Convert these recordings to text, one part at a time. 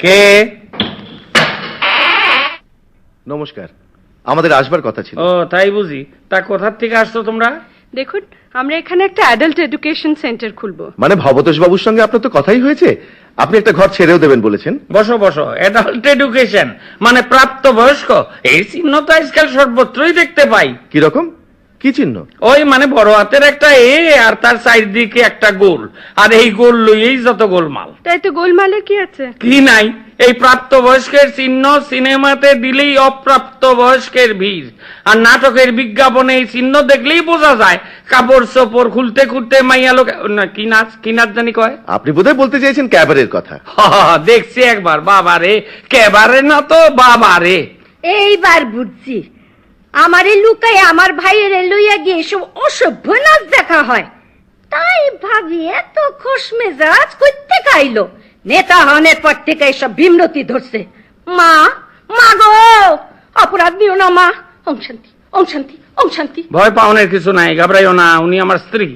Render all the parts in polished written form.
কে? নমস্কার, আমাদের আসবার কথা ছিল। ও তাই বুঝি। তা কোথার থেকে আসছো তোমরা? দেখুন, আমরা এখানে একটা অ্যাডাল্ট এডুকেশন সেন্টার খুলবো। মানে ভবতোষ বাবুর সঙ্গে আপনার তো কথাই হয়েছে, আপনি একটা ঘর ছেড়েও দেবেন বলেছেন। বসো বসো। অ্যাডাল্ট এডুকেশন মানে প্রাপ্ত বয়স্ক, এই চিহ্ন তো আজকাল সর্বত্রই দেখতে পাই। কি রকম, কি চিহ্ন? ওই মানে বড় হাতের একটা এ আর তার চারিদিকে একটা গোল, আর এই গোল লইয়েই যত গোলমাল। তাই তো গোলমালের কি আছে? কি নাই, এই প্রাপ্ত বয়স্কের চিহ্ন সিনেমাতে দিলেই অপ্রাপ্ত বয়স্কের ভিড়, আর নাটকের বিজ্ঞাপনে এই চিহ্ন দেখলেই বোঝা যায় কাপড় চোপড় খুলতে খুলতে মাইয়া লোক কি নাচ জানি কয়। আপনি বোধহয় বলতে চাইছেন ক্যাবারের কথা। দেখছি একবার, বাবারে ক্যাবারে না তো বাবারে। এইবার বুঝছি, আমারে লুকাই আমার ভাইয়ের লইয়া গিয়ে এসব অসভ্য নাচ দেখা হয়। তাই ভাবি এত খোশ মেজাজ করতে খাইলো, নেতা হনের পর থেকে এসব ভীমরতি ধরছে। মা, মা গো, অপরাধ নিও না মা। ওম শান্তি, ওম শান্তি, ওম শান্তি। ভয় পাওনের কিছু নাই, ঘাবড়াইও না, উনি আমার স্ত্রী।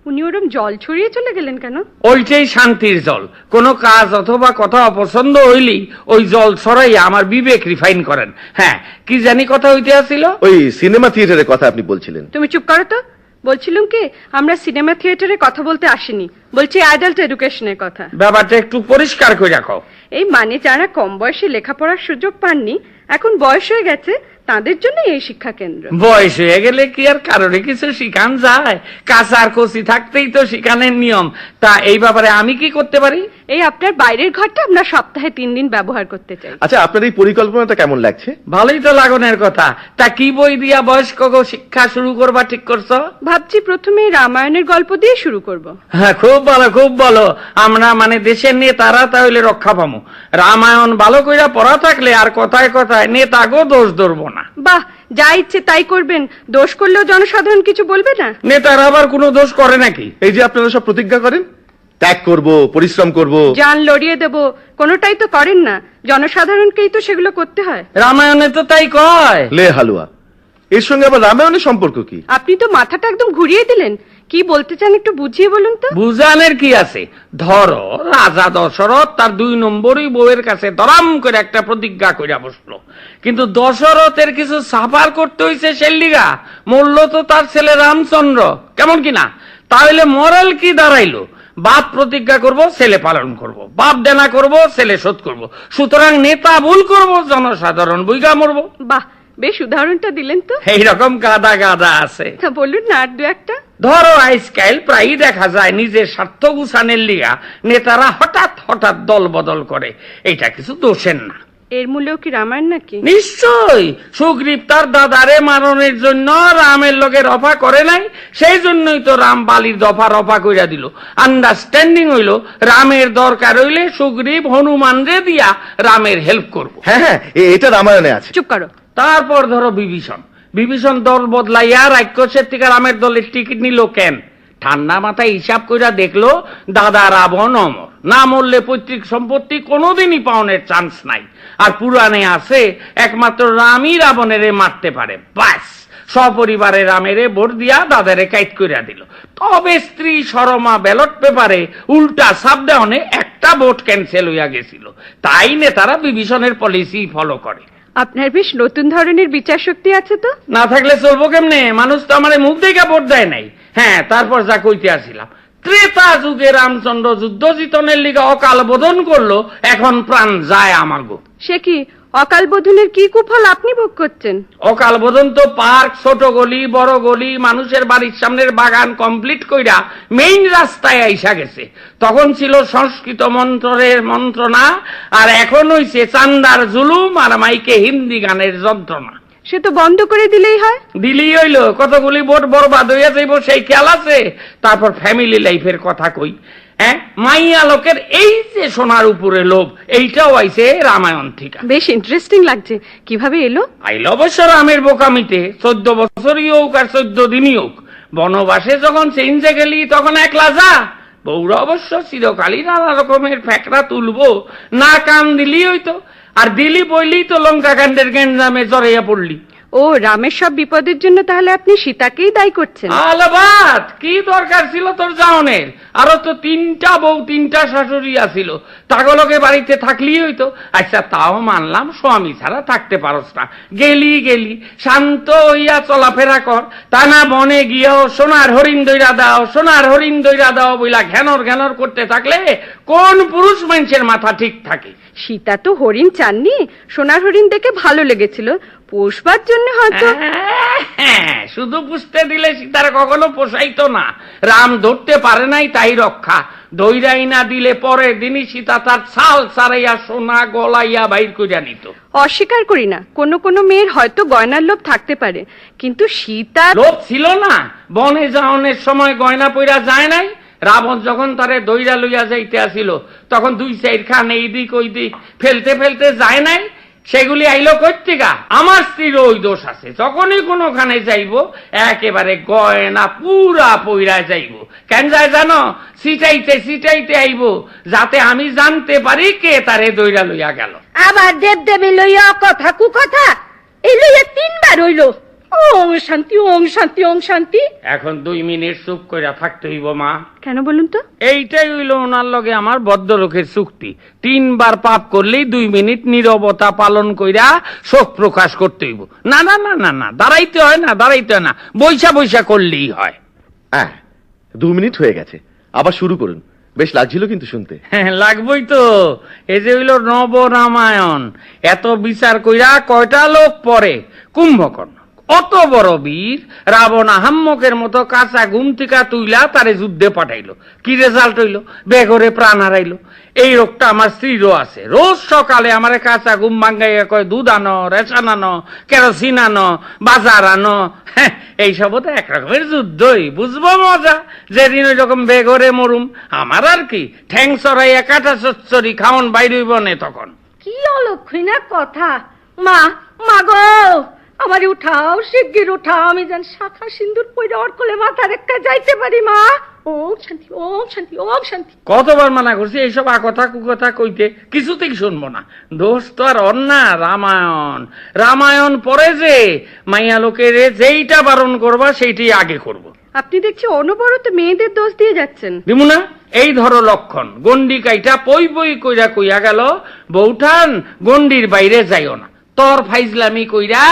উনি ওরম জল ছড়িয়ে চলে গেলেন কেন? ওইটাই শান্তির জল। কোনো কাজ অথবা কথা অপছন্দ হইলি ওই জল ছড়াইয়া আমার বিবেক রিফাইন করেন। হ্যাঁ, কি জানি কথা হইতে আসছিল। ওই সিনেমা থিয়েটারের কথা আপনি বলছিলেন। তুমি চুপ করো তো। বলছিলাম কি, আমরা সিনেমা থিয়েটারে কথা বলতে আসিনি, বলছি অ্যাডাল্ট এডুকেশনের কথা। ব্যাপারটা একটু পরিষ্কার করে রাখো। এই মানে যারা কম বয়সে লেখাপড়ার সুযোগ পাননি, এখন বয়স হয়ে গেছে, তাদের জন্য এই শিক্ষা কেন্দ্র। বয়স হয়ে গেলে কি আর কারোর কিছু শিখান যায়? কাঁচার কচি থাকতেই তো শিখানের নিয়ম। তা এই ব্যাপারে আমি কি করতে পারি? এই আপনার বাইরের ঘরটা আমরা সপ্তাহে 3 দিন ব্যবহার করতে চাই। আচ্ছা, আপনার এই পরিকল্পনাটা কেমন লাগছে? ভালোই তো লাগনের কথা। তা কি বই দিয়া বয়স্ক শিক্ষা শুরু করবা ঠিক করছো? ভাবছি প্রথমে রামায়ণের গল্প দিয়ে শুরু করব। হ্যাঁ, খুব ভালো, খুব ভালো। আমরা মানে দেশের নেতারা তাহলে রক্ষা পাবো। রামায়ণ ভালো কইরা পড়া থাকলে আর কথায় কথায় নেতাগো দোষ ধরবো না। বাহ, যা ইচ্ছে তাই করবেন, দোষ করলেও জনসাধারণ কিছু বলবে না। নেতারা আবার কোনো দোষ করে নাকি? এই যে আপনারা সব প্রতিজ্ঞা করেন, ত্যাগ করব, পরিশ্রম করব, জান লড়িয়ে দেব, কোনোটাই তো করেন না। জনসাধারণকেই তো সেগুলো করতে হয়। রামায়ণে তো তাই কয়। লে হালুয়া, এর সঙ্গে আবার রামায়ণের সম্পর্ক কি? আপনি তো মাথাটা একদম ঘুরিয়ে দিলেন। কি বলতে চান একটু বুঝিয়ে বলুন তো। বুঝানের কি আছে? ধরো রাজা দশরথ তার 2 নম্বরই বউয়ের কাছে দরাম করে একটা প্রতিজ্ঞা কইরা বসলো, কিন্তু দশরথের কিছু সাফার করতে হইছে সেল্লিগা। মরল তো তার ছেলে রামচন্দ্র, কেমন কিনা? তাহলে মরাল কি দাঁড়াইলো? বাপ প্রতিজ্ঞা করব, ছেলে পালন করব, বাপ দেনা করব, ছেলে শোধ করব। সুতরাং নেতা ভুল করব, জনসাধারণ বইগা মরবো। বাহ, বেশ উদাহরণটা দিলেন তো। এইরকম গাদা গাদা আছে। তা বলুন না আর দু একটা। ধরো আজকাল প্রায়ই দেখা যায় নিজের স্বার্থ গুছানের লিগা নেতারা হঠাৎ হঠাৎ দল বদল করে। এটা কিছু দোষের না। এর মূলেও কি রামায়ণ নাকি? নিশ্চয়। সুগ্রীব তার দাদারে মারণের জন্য রামের লগে রফা করে নাই, সেই জন্যই তো রাম বালির দফা রফা কইরা দিল। আন্ডারস্ট্যান্ডিং হইল রামের দরকার হইলে সুগ্রীব হনুমান রে দিয়া রামের হেল্প করব। হ্যাঁ হ্যাঁ, এটা রামায়ণে আছে। চুপ করো। তারপর ধরো বিভীষণ দল বদলাইয়া রাক্ষসের থেকে রামের দলের টিকিট নিল কেন? ঠান্ডা মাথায় হিসাব কইরা দেখলো দাদা রাবণ অমর, না মরলে পৈতৃক সম্পত্তি কোনোদিনই পাওনের চান্স নাই। আর পুরাণে আছে একমাত্র রামই রাবণের মারতে পারে। বাস, সপরিবারে রামেরে ভোট দিয়া দাদারে কাইট কইরা দিল। তবে স্ত্রী সরমা ব্যালট পেপারে উল্টা সাব দেওয়ানে একটা ভোট ক্যান্সেল হইয়া গেছিল। তাই নেতারা বিভীষণের পলিসি ফলো করে। আপনার বেশ নতুন ধরনের বিচার শক্তি আছে তো। না থাকলে চলবো কেমনে? মানুষ তো আমার মুখ দেখে ভোট দেয় নাই। হ্যাঁ, তারপর যা কইতে আসিলাম, ত্রেতা যুগে রামচন্দ্র যুদ্ধ জিতনের লিগে অকাল বোধন করলো, এখন প্রাণ যায় আমার গো। সে কি অকাল বোধনের কি কুফল আপনি ভোগ করছেন? অকাল বোধন তো পার্ক, ছোট গলি, বড় গলি, মানুষের বাড়ির সামনের বাগান কমপ্লিট কইরা মেইন রাস্তায় আইসা গেছে। তখন ছিল সংস্কৃত মন্ত্রের মন্ত্রণা, আর এখন হইছে চান্দার জুলুম আর মাইকে হিন্দি গানের যন্ত্রণা। সে তো বন্ধ করে দিলেই হয়। দিলেই হইল, কতগুলি ভোট বরবাদ হইয়া যাইব সেই খেয়াল আছে। তারপর ফ্যামিলি লাইফের কথা কই। হ্যাঁ, মাইয়া লোকের এই যে সোনার উপরে লোভ, এইটাও আইছে রামায়ণ থেকে। বেশ ইন্টারেস্টিং লাগছে। কিভাবে এলো? আইল অবশ্য রামের বোকামিতে। 14 বছরই হোক আর 14 দিনই হোক, বনবাসে যখন চেঞ্জে গেলি তখন একলা যা। বউরা অবশ্য চিরকালই নানা রকমের ফ্যাকড়া তুলবো, না কান দিলি হইতো। আর দিলি বইলি তো লঙ্কা কাণ্ডের গেঞ্জামে জড়াইয়া পড়লি। ও রামের সব বিপদের জন্য তাহলে আপনি সীতাকেই দায়ী করছেন? আলাবাদ কি দরকার ছিল তোর যাওনের? আরো তো 3টা বউ 3টা শাশুড়ি আছিল, তাগলকে বাড়িতে থাকলেই হইতো। আচ্ছা তাও মানলাম স্বামী ছাড়া থাকতে পারস না, গেলি গেলি শান্ত হইয়া চলাফেরা কর, তা না বনে গিয়েও সোনার হরিণ দইরা দাও সোনার হরিণ দইরা দাও বইলা ঘ্যানর ঘ্যানর করতে থাকলে কোন পুরুষ মানুষের মাথা ঠিক থাকে? সীতা তো হরিণ চাননি, সোনার হরিণ দেখে ভালো লেগেছিল, পোষবার জন্য হয়তো। হ্যাঁ, শুধু পুষতে দিলে সীতার কখনো পোষাইতো না। রাম ধরতে পারে নাই তাই রক্ষা, দইরাই না দিলে পরের দিনই সীতা তার ছাল ছাড়াইয়া সোনা গলাইয়া বাইর করিয়া নিত। অস্বীকার করি না, কোনো কোনো মেয়ের হয়তো গয়নার লোভ থাকতে পারে, কিন্তু সীতার লোভ ছিল না? বনে যাওনের সময় গয়না পইরা যায় নাই? রাবণ যখন তারে দইরা লইয়া যাইতে আসিল তখন 2-4 খান এই দিক ওই দিক ফেলতে ফেলতে যায় নাই? সেগুলি আইলো কর্তিকা। আমার স্ত্রীর ওই দোষ আছে, যখনই কোনোখানে যাইব একেবারে গয়না পুরা পইরা যাইব। কেন যায় জানো? সিটাইতে সিটাইতে আইব, যাতে আমি জানতে পারি কে তারে দইরা লইয়া গেল। আবার দেবদেবী লইয়া কথা কুকথা এই লইয়া 3বার হইল। ওং শান্তি ওং শান্তি ওং শান্তি। এখন 2 মিনিট চুপ কইরা থাকতে হইব মা। কেন বলুন তো? এইটাই হইল ওনার লগে আমার বদ্ধ লোকের চুক্তি। 3বার পাপ করলেই 2 মিনিট নীরবতা পালন কইরা শোক প্রকাশ করতে হইব। না না না না না, দাঁড়াইতে হয় না, দাঁড়াইতে হয় না, বৈশা বৈশা করলেই হয়। হ্যাঁ, 2 মিনিট হয়ে গেছে, আবার শুরু করুন। বেশ লাগছিল কিন্তু শুনতে। হ্যাঁ, লাগবই তো। এই যে হইল নব রামায়ণ, এত বিচার কইরা কয়টা লোক পড়ে? কুম্ভকর্ণ অত বড় বীর, রাবণ আহাম্মকের মতো কাঁচা ঘুম থেকে তুইলা তারে যুদ্ধে পাঠাইলো, কি রেজাল্ট হইল? বেঘরে প্রাণ হারাইলো। এই রোগটা আমার স্ত্রীরও আছে, রোজ সকালে আমার কাঁচা ঘুম ভাঙ্গাইয়া কয় দুধ আনো, রেশন আনো, কেরোসিন আনো, বাজার আনো। হ্যাঁ, এইসবও তো একরকমের যুদ্ধই, বুঝবো মজা যেদিন ওই রকম বেঘরে মরুম। আমার আর কি, ঠ্যাং চড়াইয়া কাটা চচ্চড়ি খাওন বাইর হইব নে তখন। কি অলক্ষী না কথা। মা মা গো, আমারে উঠাও, শিগগির উঠাও, আমি যেন শাখা সিন্দুর পইরা ওর কোলে মাথা রেখা যাইতে পারি। মা ওম শান্তি ওম শান্তি ওম শান্তি। কতবার মানা করছি এইসব আকথা কুকথা কইতে, কিছুতেই শুনবো না। দোষ তো আর অন্যা রামায়ণ, রামায়ণ পরে যে মাইয়া লোকের যেইটা বারণ করবা সেইটাই আগে করব। আপনি দেখছি অনবরত মেয়েদের দোষ দিয়ে যাচ্ছেন। দিমু না? এই ধরো লক্ষণ, গন্ডি কাইটা পই পই কইরা কইয়া গেল বৌঠান গন্ডির বাইরে যাইও না। তোর ফাইজলামি কইরা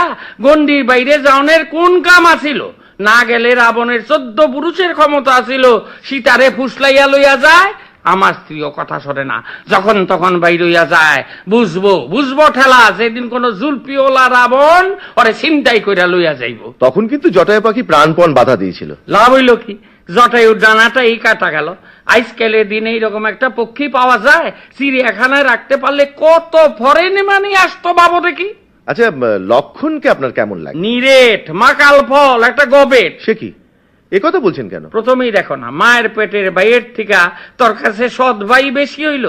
গন্ডির বাইরে যাওনের কোন কাম আছিল? না গেলে রাবণের 14 পুরুষের ক্ষমতা আছিল সীতারে ফুসলাইয়া লইয়া যায়। আমার স্ত্রীও কথা শোনে না, যখন তখন বাইর হইয়া যায়। বুঝবো বুঝবো ঠেলা, যেদিন কোন জুলপিওলা রাবণ ওরে ছিনতাই কইরা লইয়া যাইব। তখন কিন্তু জটায়ু পাখি প্রাণপণ বাধা দিয়েছিল। লাভ হইল কি? জটায়ুর ডানাটাই কাটা গেল। আজকালের দিনে এইরকম একটা পক্ষী পাওয়া যায়, চিড়িয়াখানায় রাখতে পারলে কত ফরেন মানে আসতো বাবু দেখি। আচ্ছা, লক্ষণকে আপনার কেমন লাগে? নিরেট, মাকাল ফল, একটা গবেট। সে কি, এ কথা বলছেন কেন? প্রথমেই দেখো না, মায়ের পেটের ভাইয়ের থেকে তোর কাছে সৎ ভাই বেশি হইল।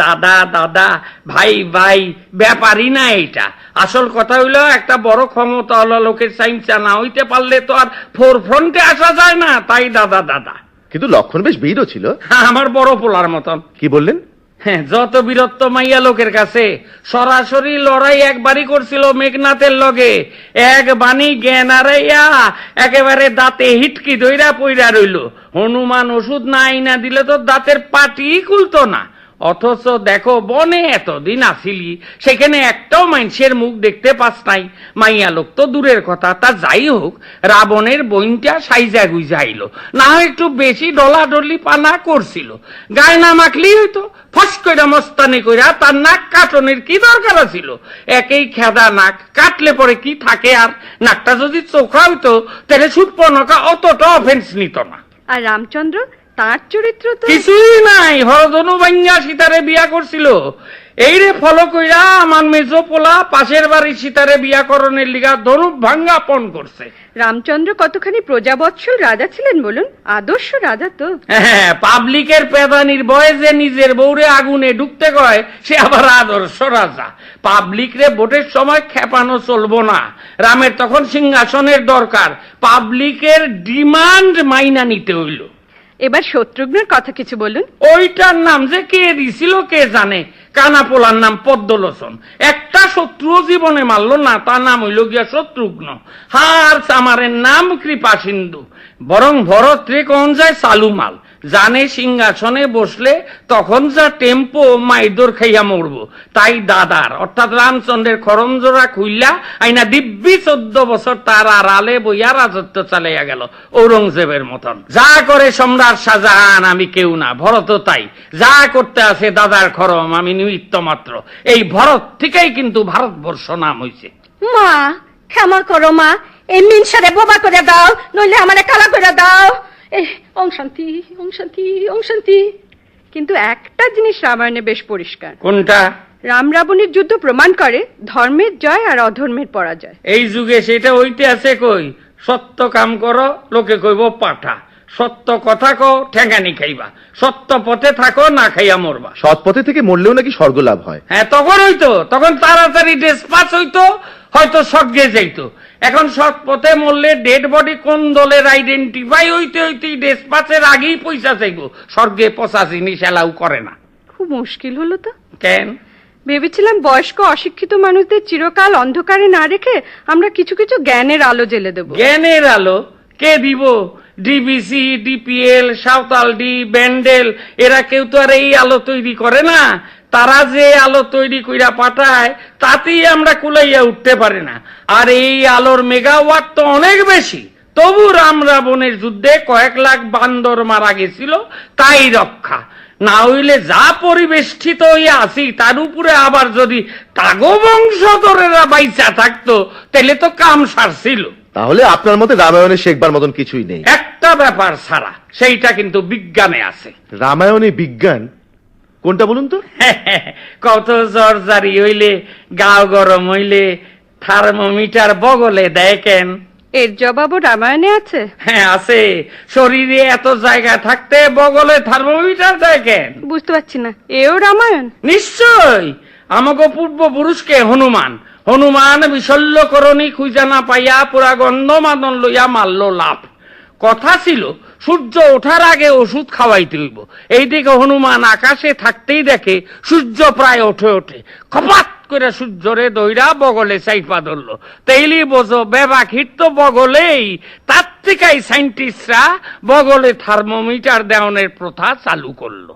দাদা দাদা, ভাই ভাই, ব্যাপারই না এইটা। আসল কথা হইল একটা বড় ক্ষমতা হলো লোকের চাইমচা না হইতে পারলে তো আর ফোর ফ্রন্টে আসা যায় না, তাই দাদা দাদা। কিন্তু লক্ষণ বেশ বীরও ছিল। আমার বড় পোলার মতন। কি বললেন? হ্যাঁ, যত বীরত্ব মাইয়া লোকের কাছে। সরাসরি লড়াই একবারই করছিল মেঘনাথের লগে, এক বাণী জ্ঞান হারাইয়া একেবারে দাঁতে হিটকি ধইরা পইরা রইল। হনুমান ওষুধ না আইনা দিলে তো দাঁতের পাটি খুলতো না। অথচ দেখো বনে এতদিন আসিলি, সেখানে একটাও মানুষের মুখ দেখতে পাস নাই। মাইয়া লোক তো দূরের কথা, তা যাই হোক, রাবণের বইনটা সাইজা গুইজা আইল, না হয় একটু বেশি ডলাডলি পানা করছিল। গায়ে না মাখলি হইতো, ফস কইরা মস্তানি কইরা তার নাক কাটনের কি দরকার ছিল? একই খেদা নাক, কাটলে পরে কি থাকে আর? নাকটা যদি চোখা হইতো তাহলে সুৎপনকা অতটা অফেন্স নিত না। আর রামচন্দ্র, তার চরিত্র তো কিছুই নাই, হরধনু ভাঙ্গা সীতারে বিয়া করছিল। এই রে ফলো কইরা আমার মেজো পোলা পাশের বাড়ি সীতারে বিয়া করণের লিগা ধনুক ভাঙ্গা পণ করছে। রামচন্দ্র কতখানি প্রজাবৎসল রাজা ছিলেন বলুন, আদর্শ রাজা তো। হ্যাঁ, পাবলিকের পেদানির ভয়ে যে নিজের বউরে আগুনে ঢুকতে কয় সে আবার আদর্শ রাজা। পাবলিক রে ভোটের সময় খেপানো চলবো না। রামের তখন সিংহাসনের দরকার, পাবলিকের ডিমান্ড মাইনা নিতে হইল। এবার শত্রুঘ্নের কথা কিছু বলুন। ওইটার নাম যে কে দিছিল কে জানে। কানা পোলার নাম পদ্মলোচন। একটা শত্রুও জীবনে মারলো না, তার নাম হইল গিয়া শত্রুঘ্ন। হার চামারের নাম কৃপা সিন্ধু। বরং ভরত রে কোন যায় চালুমাল, জানে সিংহাসনে বসলে তখন যা টেম্পো মাইদর খাইয়া মরবো। তাই দাদার অর্থাৎ রামচন্দ্রের খরমজোড়া খুইলা আইনা দিব্যি 14 বছর তার আড়ালে বইয়া রাজত্ব চালাইয়া গেল ঔরঙ্গজেবের মতন। যা করে সম্রাট শাহজাহান আমি কেউ না, ভরত তাই। যা করতে আছে দাদার খরম, আমি নিমিত্ত মাত্র। এই ভরত থেকেই কিন্তু ভারতবর্ষ নাম হইছে। মা ক্ষমা করো মা, এই মিনসারে বোবা করে দাও, নইলে আমারে কালা করে দাও। ওং শান্তি, ওং শান্তি, ওং শান্তি। কিন্তু একটা জিনিস রামায়ণে বেশ পরিষ্কার। কোনটা? রাম রাবণের যুদ্ধ প্রমাণ করে ধর্মের জয় আর অধর্মের পরাজয়। এই যুগে সেটা হইতে আছে কই? সত্য কাম করো, লোকে কইব পাঠা। সত্য কথা কও, ঠেঙ্গানি খাইবা। সত্য পথে থাকো, না খাইয়া মরবা। সৎ পথে থেকে মরলেও নাকি স্বর্গ লাভ হয়। হ্যাঁ, তখন হইতো, তখন তাড়াতাড়ি ডেসপাস হইতো, হয়তো স্বর্গে যাইতো। এখন সৎ পথে মরলে ডেড বডি কোন দলের আইডেন্টিফাই হইতে হইতে ডেসপাসের আগেই পয়সা চাইবো। স্বর্গে পচা জিনিস এলাও করে না। খুব মুশকিল হলো তো। কেন? ভেবেছিলাম বয়স্ক অশিক্ষিত মানুষদের চিরকাল অন্ধকারে না রেখে আমরা কিছু কিছু জ্ঞানের আলো জ্বেলে দেব। জ্ঞানের আলো কে দিব? ডিবিসি, ডিপিএল, সাঁওতাল ডি, ব্যান্ডেল, এরা কেউ তো আর এই আলো তৈরি করে না। তারা যে আলো তৈরি কইরা পাঠায় তাতেই আমরা কুলাইয়া উঠতে পারি না। আর এই আলোর মেগাওয়াট তো অনেক বেশি। তবু রাম রাবণের যুদ্ধে কয়েক লাখ বান্দর মারা গেছিল, তাই রক্ষা। না হইলে যা পরিবেষ্টিত হইয়া আছি, তার উপরে আবার যদি তাগো বংশধরেরা বাইচা থাকতো, তাহলে তো কাম সারছিল। তাহলে আপনার মতে রামায়ণে শেখবার মতন কিছুই নেই? একটা ব্যাপার ছাড়া, সেইটা কিন্তু বিজ্ঞানে আছে। রামায়ণে বিজ্ঞান কোনটা বলুন তো? কত জ্বর জারি হইলে, গাও গরম হইলে থার্মোমিটার বগলে দেখেন। এর জবাবও রামায়ণে আছে। হ্যাঁ আছে। শরীরে এত জায়গা থাকতে বগলে থার্মোমিটার দেখেন? বুঝতে পারছি না, এও রামায়ণ? নিশ্চয়। আমাকে পূর্বপুরুষকে হনুমান বিশল্যকরণী খুঁজা না পাইয়া পুরা গন্ধমাদন লইয়া মারল লাভ। কথা ছিল সূর্য ওঠার আগে ওষুধ খাওয়াইতে হইব। এইদিকে হনুমান আকাশে থাকতেই দেখে সূর্য প্রায় ওঠে। খপাত করে সূর্যরে দইরা বগলে চাইপা ধরল। তেইলি বোঝো বেবাখির তো বগলেই। তার থেকেই সাইন্টিস্টরা বগলে থার্মোমিটার দেওয়ানের প্রথা চালু করলো।